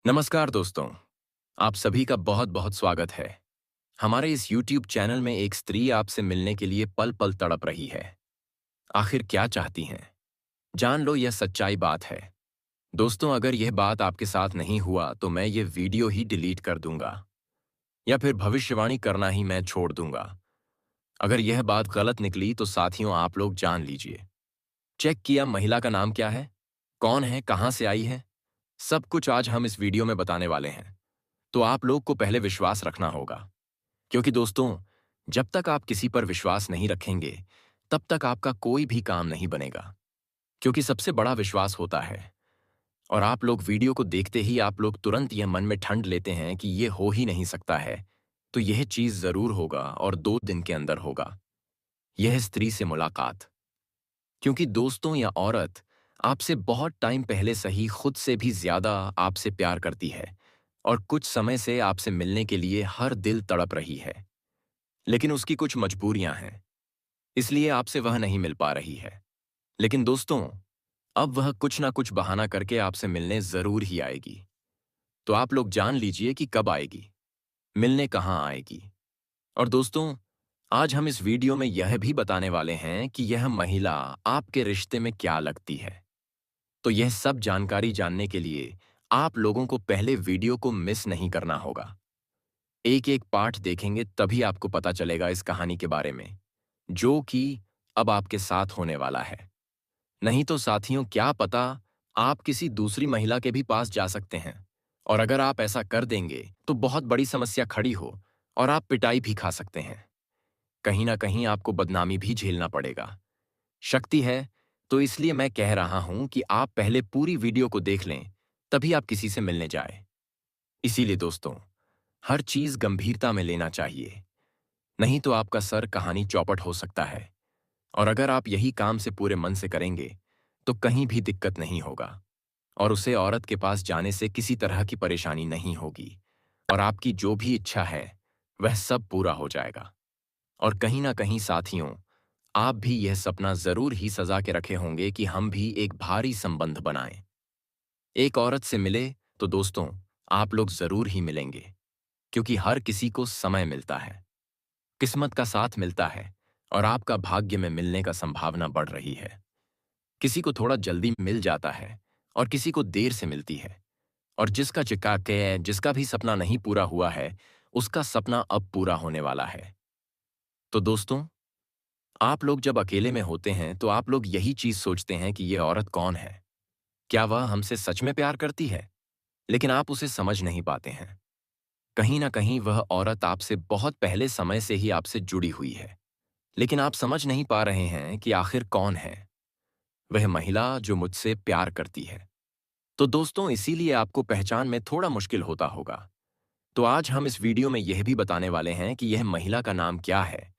नमस्कार दोस्तों, आप सभी का बहुत बहुत स्वागत है। हमारे इस YouTube चैनल में एक स्त्री आपसे मिलने के लिए पल पल तड़प रही है। आखिर क्या चाहती हैं? जान लो, यह सच्चाई बात है। दोस्तों, अगर यह बात आपके साथ नहीं हुआ तो मैं ये वीडियो ही डिलीट कर दूंगा या फिर भविष्यवाणी करना ही मैं छोड़ दूंगा। अगर यह बात गलत निकली तो साथियों, आप लोग जान लीजिए। चेक किया महिला का नाम क्या है, कौन है, कहां से आई है, सब कुछ आज हम इस वीडियो में बताने वाले हैं। तो आप लोग को पहले विश्वास रखना होगा, क्योंकि दोस्तों, जब तक आप किसी पर विश्वास नहीं रखेंगे तब तक आपका कोई भी काम नहीं बनेगा। क्योंकि सबसे बड़ा विश्वास होता है। और आप लोग वीडियो को देखते ही आप लोग तुरंत यह मन में ठंड लेते हैं कि यह हो ही नहीं सकता है, तो यह चीज जरूर होगा और 2 दिन के अंदर होगा। यह स्त्री से मुलाकात। क्योंकि दोस्तों, यह औरत आपसे बहुत टाइम पहले सही खुद से भी ज्यादा आपसे प्यार करती है और कुछ समय से आपसे मिलने के लिए हर दिल तड़प रही है। लेकिन उसकी कुछ मजबूरियां हैं, इसलिए आपसे वह नहीं मिल पा रही है। लेकिन दोस्तों, अब वह कुछ ना कुछ बहाना करके आपसे मिलने जरूर ही आएगी। तो आप लोग जान लीजिए कि कब आएगी, मिलने कहाँ आएगी। और दोस्तों, आज हम इस वीडियो में यह भी बताने वाले हैं कि यह महिला आपके रिश्ते में क्या लगती है। तो यह सब जानकारी जानने के लिए आप लोगों को पहले वीडियो को मिस नहीं करना होगा। एक एक पार्ट देखेंगे तभी आपको पता चलेगा इस कहानी के बारे में, जो कि अब आपके साथ होने वाला है। नहीं तो साथियों, क्या पता आप किसी दूसरी महिला के भी पास जा सकते हैं, और अगर आप ऐसा कर देंगे तो बहुत बड़ी समस्या खड़ी हो और आप पिटाई भी खा सकते हैं। कहीं ना कहीं आपको बदनामी भी झेलना पड़ेगा। शक्ति है, तो इसलिए मैं कह रहा हूं कि आप पहले पूरी वीडियो को देख लें, तभी आप किसी से मिलने जाए। इसीलिए दोस्तों, हर चीज गंभीरता में लेना चाहिए, नहीं तो आपका सर कहानी चौपट हो सकता है। और अगर आप यही काम से पूरे मन से करेंगे तो कहीं भी दिक्कत नहीं होगा, और उसे औरत के पास जाने से किसी तरह की परेशानी नहीं होगी, और आपकी जो भी इच्छा है वह सब पूरा हो जाएगा। और कहीं ना कहीं साथियों, आप भी यह सपना जरूर ही सजा के रखे होंगे कि हम भी एक भारी संबंध बनाएं। एक औरत से मिले तो दोस्तों, आप लोग जरूर ही मिलेंगे, क्योंकि हर किसी को समय मिलता है, किस्मत का साथ मिलता है, और आपका भाग्य में मिलने का संभावना बढ़ रही है। किसी को थोड़ा जल्दी मिल जाता है और किसी को देर से मिलती है। और जिसका चिकाके जिसका भी सपना नहीं पूरा हुआ है, उसका सपना अब पूरा होने वाला है। तो दोस्तों, आप लोग जब अकेले में होते हैं तो आप लोग यही चीज सोचते हैं कि यह औरत कौन है, क्या वह हमसे सच में प्यार करती है। लेकिन आप उसे समझ नहीं पाते हैं। कहीं ना कहीं वह औरत आपसे बहुत पहले समय से ही आपसे जुड़ी हुई है, लेकिन आप समझ नहीं पा रहे हैं कि आखिर कौन है वह महिला जो मुझसे प्यार करती है। तो दोस्तों, इसीलिए आपको पहचान में थोड़ा मुश्किल होता होगा। तो आज हम इस वीडियो में यह भी बताने वाले हैं कि यह महिला का नाम क्या है,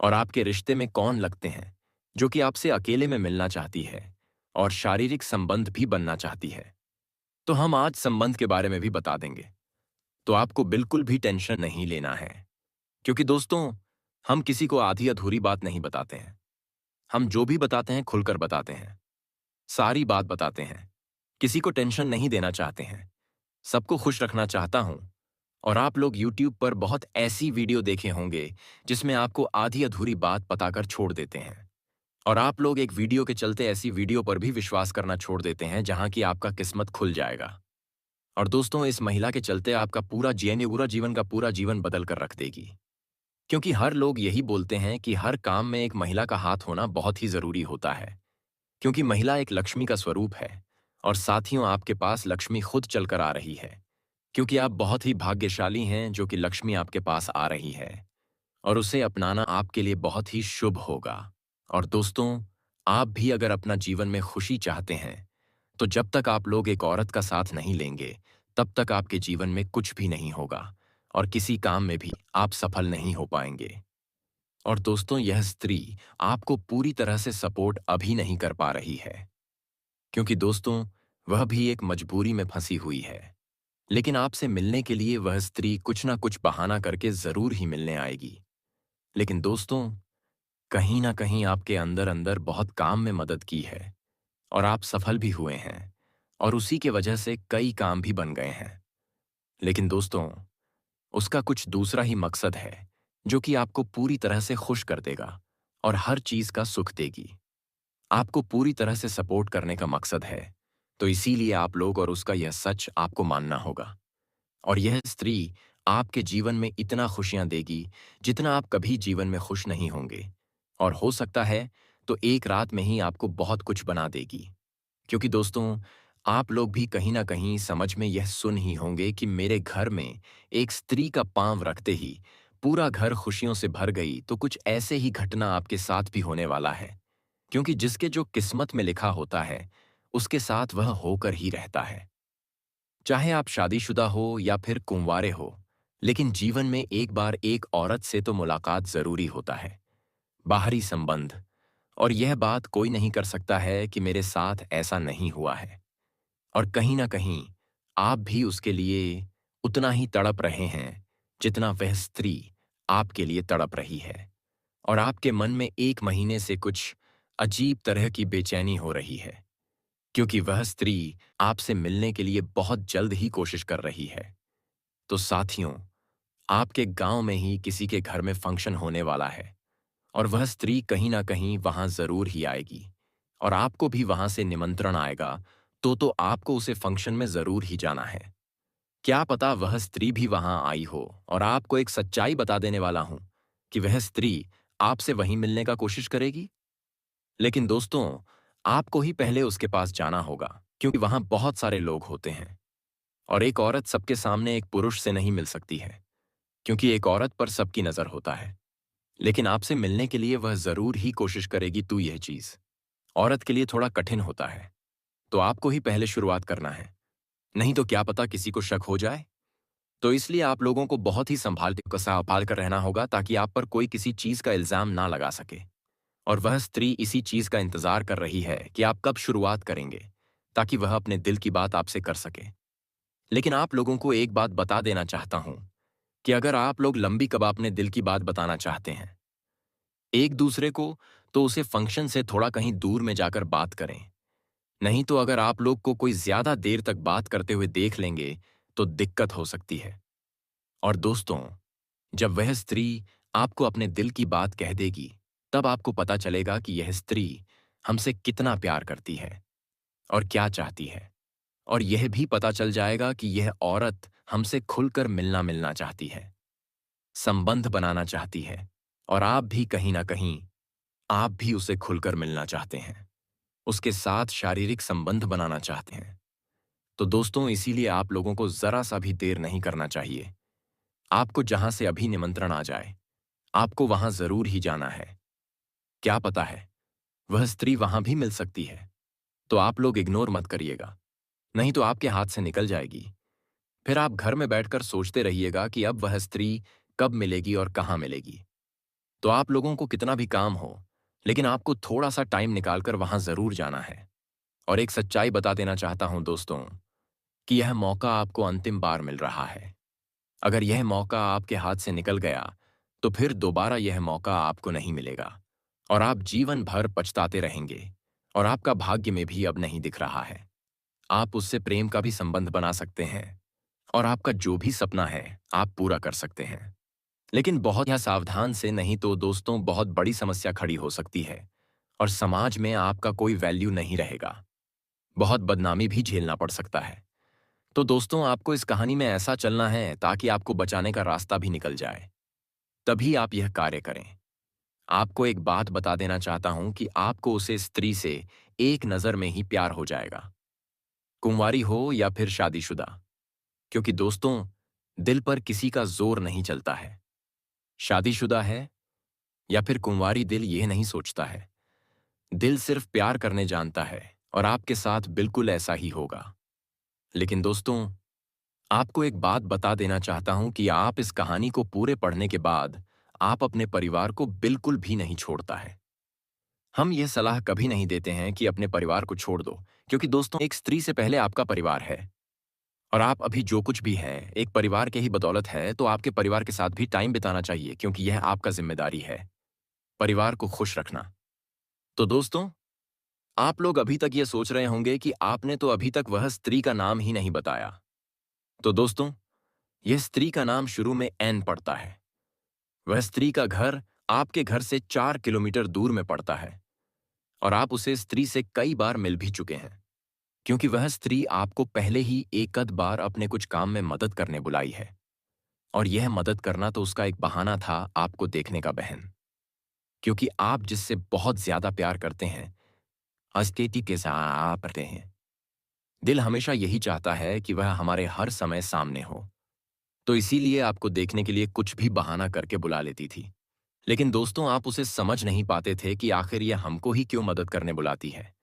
और आपके रिश्ते में कौन लगते हैं जो कि आपसे अकेले में मिलना चाहती है और शारीरिक संबंध भी बनना चाहती है। तो हम आज संबंध के बारे में भी बता देंगे। तो आपको बिल्कुल भी टेंशन नहीं लेना है, क्योंकि दोस्तों, हम किसी को आधी अधूरी बात नहीं बताते हैं। हम जो भी बताते हैं खुलकर बताते हैं, सारी बात बताते हैं। किसी को टेंशन नहीं देना चाहते हैं, सबको खुश रखना चाहता हूं। और आप लोग YouTube पर बहुत ऐसी वीडियो देखे होंगे जिसमें आपको आधी अधूरी बात बताकर छोड़ देते हैं, और आप लोग एक वीडियो के चलते ऐसी वीडियो पर भी विश्वास करना छोड़ देते हैं जहां की आपका किस्मत खुल जाएगा। और दोस्तों, इस महिला के चलते आपका पूरा जीवन का पूरा जीवन बदल कर रख देगी। क्योंकि हर लोग यही बोलते हैं कि हर काम में एक महिला का हाथ होना बहुत ही जरूरी होता है, क्योंकि महिला एक लक्ष्मी का स्वरूप है। और साथियों, आपके पास लक्ष्मी खुद चलकर आ रही है, क्योंकि आप बहुत ही भाग्यशाली हैं जो कि लक्ष्मी आपके पास आ रही है, और उसे अपनाना आपके लिए बहुत ही शुभ होगा। और दोस्तों, आप भी अगर अपना जीवन में खुशी चाहते हैं तो जब तक आप लोग एक औरत का साथ नहीं लेंगे तब तक आपके जीवन में कुछ भी नहीं होगा, और किसी काम में भी आप सफल नहीं हो पाएंगे। और दोस्तों, यह स्त्री आपको पूरी तरह से सपोर्ट अभी नहीं कर पा रही है, क्योंकि दोस्तों, वह भी एक मजबूरी में फंसी हुई है। लेकिन आपसे मिलने के लिए वह स्त्री कुछ ना कुछ बहाना करके जरूर ही मिलने आएगी। लेकिन दोस्तों, कहीं ना कहीं आपके अंदर अंदर बहुत काम में मदद की है, और आप सफल भी हुए हैं, और उसी के वजह से कई काम भी बन गए हैं। लेकिन दोस्तों, उसका कुछ दूसरा ही मकसद है, जो कि आपको पूरी तरह से खुश कर देगा और हर चीज का सुख देगी। आपको पूरी तरह से सपोर्ट करने का मकसद है, तो इसीलिए आप लोग और उसका यह सच आपको मानना होगा। और यह स्त्री आपके जीवन में इतना खुशियां देगी, जितना आप कभी जीवन में खुश नहीं होंगे। और हो सकता है, तो एक रात में ही आपको बहुत कुछ बना देगी। क्योंकि दोस्तों, आप लोग भी कहीं ना कहीं समझ में यह सुन ही होंगे कि मेरे घर में एक स्त्री का पांव रखते ही पूरा घर खुशियों से भर गई, तो कुछ ऐसे ही घटना आपके साथ भी होने वाला है। क्योंकि जिसके जो किस्मत में लिखा होता है, उसके साथ वह होकर ही रहता है। चाहे आप शादीशुदा हो या फिर कुंवारे हो, लेकिन जीवन में एक बार एक औरत से तो मुलाकात जरूरी होता है। बाहरी संबंध, और यह बात कोई नहीं कर सकता है कि मेरे साथ ऐसा नहीं हुआ है। और कहीं ना कहीं आप भी उसके लिए उतना ही तड़प रहे हैं, जितना वह स्त्री आपके लिए तड़प रही है। और आपके मन में 1 महीने से कुछ अजीब तरह की बेचैनी हो रही है, क्योंकि वह स्त्री आपसे मिलने के लिए बहुत जल्द ही कोशिश कर रही है। तो साथियों, आपके गांव में ही किसी के घर में फंक्शन होने वाला है, और वह स्त्री कहीं ना कहीं वहां जरूर ही आएगी। और आपको भी वहां से निमंत्रण आएगा, तो आपको उसे फंक्शन में जरूर ही जाना है। क्या पता वह स्त्री भी वहां आई हो, और आपको एक सच्चाई बता देने वाला हूं कि वह स्त्री आपसे वहीं मिलने का कोशिश करेगी। लेकिन दोस्तों, आपको ही पहले उसके पास जाना होगा, क्योंकि वहां बहुत सारे लोग होते हैं। और एक औरत सबके सामने एक पुरुष से नहीं मिल सकती है, क्योंकि एक औरत पर सबकी नजर होता है। लेकिन आपसे मिलने के लिए वह जरूर ही कोशिश करेगी, तो यह चीज औरत के लिए थोड़ा कठिन होता है। तो आपको ही पहले शुरुआत करना है, नहीं तो क्या पता किसी को शक हो जाए। तो इसलिए आप लोगों को बहुत ही संभाल कर रहना होगा, ताकि आप पर कोई किसी चीज का इल्जाम ना लगा सके। और वह स्त्री इसी चीज का इंतजार कर रही है कि आप कब शुरुआत करेंगे, ताकि वह अपने दिल की बात आपसे कर सके। लेकिन आप लोगों को एक बात बता देना चाहता हूं कि अगर आप लोग लंबी कब अपने दिल की बात बताना चाहते हैं एक दूसरे को, तो उसे फंक्शन से थोड़ा कहीं दूर में जाकर बात करें। नहीं तो अगर आप लोग को कोई ज्यादा देर तक बात करते हुए देख लेंगे, तो दिक्कत हो सकती है। और दोस्तों, जब वह स्त्री आपको अपने दिल की बात कह देगी, तब आपको पता चलेगा कि यह स्त्री हमसे कितना प्यार करती है और क्या चाहती है। और यह भी पता चल जाएगा कि यह औरत हमसे खुलकर मिलना मिलना चाहती है, संबंध बनाना चाहती है। और आप भी कहीं ना कहीं आप भी उसे खुलकर मिलना चाहते हैं, उसके साथ शारीरिक संबंध बनाना चाहते हैं। तो दोस्तों, इसीलिए आप लोगों को जरा सा भी देर नहीं करना चाहिए। आपको जहां से अभी निमंत्रण आ जाए, आपको वहां जरूर ही जाना है। क्या पता है, वह स्त्री वहां भी मिल सकती है। तो आप लोग इग्नोर मत करिएगा, नहीं तो आपके हाथ से निकल जाएगी। फिर आप घर में बैठकर सोचते रहिएगा कि अब वह स्त्री कब मिलेगी और कहाँ मिलेगी। तो आप लोगों को कितना भी काम हो, लेकिन आपको थोड़ा सा टाइम निकालकर वहां जरूर जाना है। और एक सच्चाई बता देना चाहता हूं दोस्तों, कि यह मौका आपको अंतिम बार मिल रहा है। अगर यह मौका आपके हाथ से निकल गया, तो फिर दोबारा यह मौका आपको नहीं मिलेगा, और आप जीवन भर पछताते रहेंगे। और आपका भाग्य में भी अब नहीं दिख रहा है। आप उससे प्रेम का भी संबंध बना सकते हैं, और आपका जो भी सपना है आप पूरा कर सकते हैं। लेकिन बहुत या सावधान से, नहीं तो दोस्तों बहुत बड़ी समस्या खड़ी हो सकती है, और समाज में आपका कोई वैल्यू नहीं रहेगा। बहुत बदनामी भी झेलना पड़ सकता है। तो दोस्तों, आपको इस कहानी में ऐसा चलना है ताकि आपको बचाने का रास्ता भी निकल जाए। तभी आप यह कार्य करें। आपको एक बात बता देना चाहता हूं कि आपको उसे स्त्री से एक नजर में ही प्यार हो जाएगा, कुंवारी हो या फिर शादीशुदा। क्योंकि दोस्तों, दिल पर किसी का जोर नहीं चलता है। शादीशुदा है या फिर कुंवारी, दिल यह नहीं सोचता है। दिल सिर्फ प्यार करने जानता है, और आपके साथ बिल्कुल ऐसा ही होगा। लेकिन दोस्तों, आपको एक बात बता देना चाहता हूं कि आप इस कहानी को पूरे पढ़ने के बाद आप अपने परिवार को बिल्कुल भी नहीं छोड़ता है। हम यह सलाह कभी नहीं देते हैं कि अपने परिवार को छोड़ दो, क्योंकि दोस्तों, एक स्त्री से पहले आपका परिवार है। और आप अभी जो कुछ भी हैं, एक परिवार के ही बदौलत है, तो आपके परिवार के साथ भी टाइम बिताना चाहिए, क्योंकि यह आपका जिम्मेदारी है, परिवार को खुश रखना। तो दोस्तों, आप लोग अभी तक ये सोच रहे होंगे कि आपने तो अभी तक वह स्त्री का नाम ही नहीं बताया। तो दोस्तों, यह स्त्री का नाम शुरू में एन पड़ता है। वह स्त्री का घर आपके घर से 4 किलोमीटर दूर में पड़ता है और आप उसे स्त्री से कई बार मिल भी चुके हैं, क्योंकि वह स्त्री आपको पहले ही एक आध बार अपने कुछ काम में मदद करने बुलाई है। और यह मदद करना तो उसका एक बहाना था आपको देखने का, बहन। क्योंकि आप जिससे बहुत ज्यादा प्यार करते हैं, अस्तेती के साथ आप रहते हैं। दिल हमेशा यही चाहता है कि वह हमारे हर समय सामने हो, तो इसीलिए आपको देखने के लिए कुछ भी बहाना करके बुला लेती थी। लेकिन दोस्तों, आप उसे समझ नहीं पाते थे कि आखिर यह हमको ही क्यों मदद करने बुलाती है।